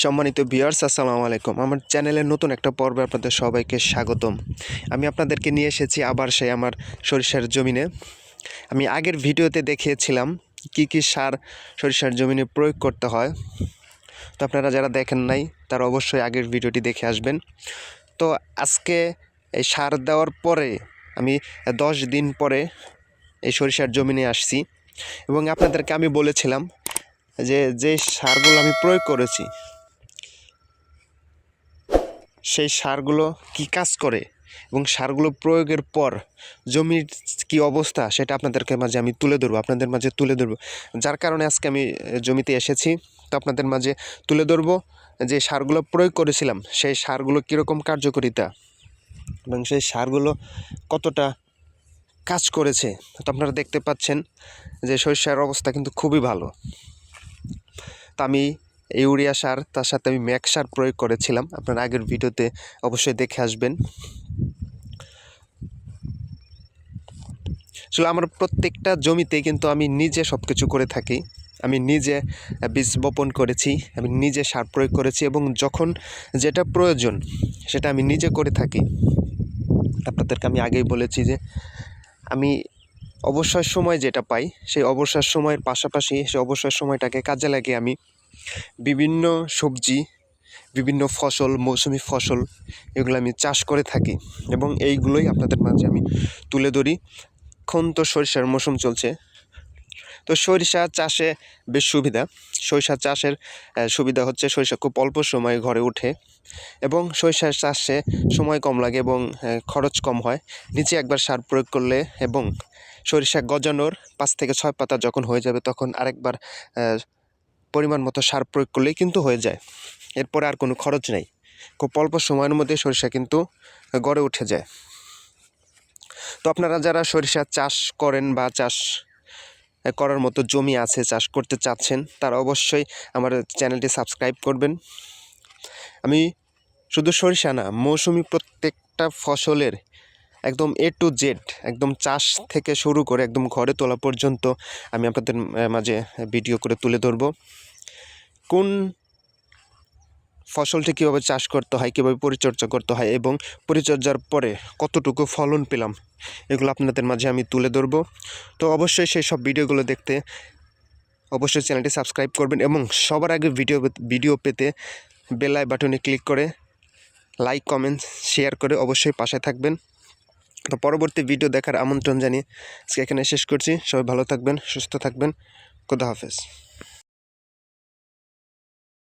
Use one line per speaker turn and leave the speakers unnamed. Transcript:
সম্মানিত ভিউয়ার্স, আসসালামু আলাইকুম। আমার চ্যানেলের নতুন একটা পর্বে আপনাদের সবাইকে স্বাগতম। আমি আপনাদেরকে নিয়ে এসেছি আবার সেই আমার সরিষার জমিনে। আমি আগের ভিডিওতে দেখিয়েছিলাম কী সার সরিষার জমিনে প্রয়োগ করতে হয়। তো আপনারা যারা দেখেন নাই তারা অবশ্যই আগের ভিডিওটি দেখে আসবেন। তো আজকে এই সার দেওয়ার পরে আমি 10 দিন পরে এই সরিষার জমিনে আসছি এবং আপনাদেরকে আমি বলেছিলাম যে সারগুলো আমি প্রয়োগ করেছি সেই সারগুলো কী কাজ করে এবং সারগুলো প্রয়োগের পর জমির কী অবস্থা সেটা আপনাদেরকে মাঝে আমি আপনাদের মাঝে তুলে ধরবো। যার কারণে আজকে আমি জমিতে এসেছি। তো আপনাদের মাঝে তুলে ধরবো যে সারগুলো প্রয়োগ করেছিলাম সেই সারগুলো কীরকম কার্যকারিতা এবং সেই সারগুলো কতটা কাজ করেছে। তো আপনারা দেখতে পাচ্ছেন যে সরিষার অবস্থা কিন্তু খুবই ভালো। তো আমি ইউরিয়া সার তার সাথে আমি ম্যাক্স সার প্রয়োগ করেছিলাম, আপনারা আগের ভিডিওতে অবশ্যই দেখে আসবেন। আসলে আমার প্রত্যেকটা জমিতে কিন্তু আমি নিজে সব কিছু করে থাকি। আমি নিজে বীজ বপন করেছি, আমি নিজে সার প্রয়োগ করেছি এবং যখন যেটা প্রয়োজন সেটা আমি নিজে করে থাকি। আপনাদেরকে আমি আগেই বলেছি যে আমি অবসর সময় যেটা পাই সেই অবসর সময়ের পাশাপাশি সেই অবসর সময়টাকে কাজে লাগিয়ে আমি বিভিন্ন সবজি, বিভিন্ন ফসল, মৌসুমি ফসল এগুলো আমি চাষ করে থাকি এবং এইগুলোই আপনাদের মাঝে আমি তুলে ধরি। এখন তো সরিষার মৌসুম চলছে, তো সরিষা চাষে বেশ সুবিধা। সরিষা চাষের সুবিধা হচ্ছে সরিষা খুব অল্প সময়ে ঘরে ওঠে এবং সরিষার চাষে সময় কম লাগে এবং খরচ কম হয়। নিচে একবার সার প্রয়োগ করলে এবং সরিষা গজানোর 5 থেকে 6 পাতা যখন হয়ে যাবে তখন আরেকবার পরিমাণ মতো সার প্রয়োগ করলেই কিন্তু হয়ে যায়। এরপরে আর কোনো খরচ নেই। খুব অল্প সময়ের মধ্যে সরিষা কিন্তু গড়ে উঠে যায়। তো আপনারা যারা সরিষা চাষ করেন বা চাষ করার মতো জমি আছে, চাষ করতে চাচ্ছেন, তারা অবশ্যই আমার চ্যানেলটি সাবস্ক্রাইব করবেন। আমি শুধু সরিষা না, মৌসুমি প্রত্যেকটা ফসলের একদম A to Z, একদম চাষ থেকে শুরু করে একদম ঘরে তোলা পর্যন্ত আমি আপনাদের মাঝে ভিডিও করে তুলে ধরব। কোন ফসলটি কীভাবে চাষ করতে হয়, কীভাবে পরিচর্যা করতে হয় এবং পরিচর্যার পরে কতটুকু ফলন পেলাম এগুলো আপনাদের মাঝে আমি তুলে ধরব। তো অবশ্যই সেই সব ভিডিওগুলো দেখতে অবশ্যই চ্যানেলটি সাবস্ক্রাইব করবেন এবং সবার আগে ভিডিও পেতে বেল বাটনে ক্লিক করে লাইক, কমেন্ট, শেয়ার করে অবশ্যই পাশে থাকবেন। তো পরবর্তী ভিডিও দেখার আমন্ত্রণ জানিয়ে আজকে এখানে শেষ করছি। সবাই ভালো থাকবেন, সুস্থ থাকবেন। খোদা হাফেজ।